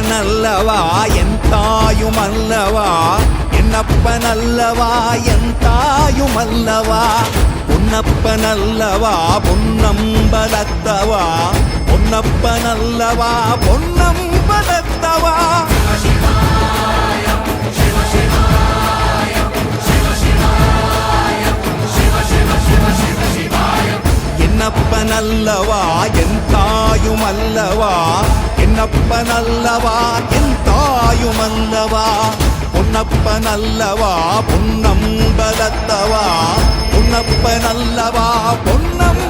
என்னப்பனல்லவா என் தாயுமல்லவா, என்னப்பனல்லவா என் தாயுமல்லவா, பொன்னப்பனல்லவா பொன்னம்பலத்தவா, பொன்னப்பனல்லவா பொன்னம்பலத்தவா. என்னப்பனல்லவா என் தாயுமல்லவா, என்னப்பனல்லவா என் தாயுமல்லவா, பொன்னப்பனல்லவா பொன்னம்பலத்தவா, பொன்னப்பனல்லவா பொன்னம்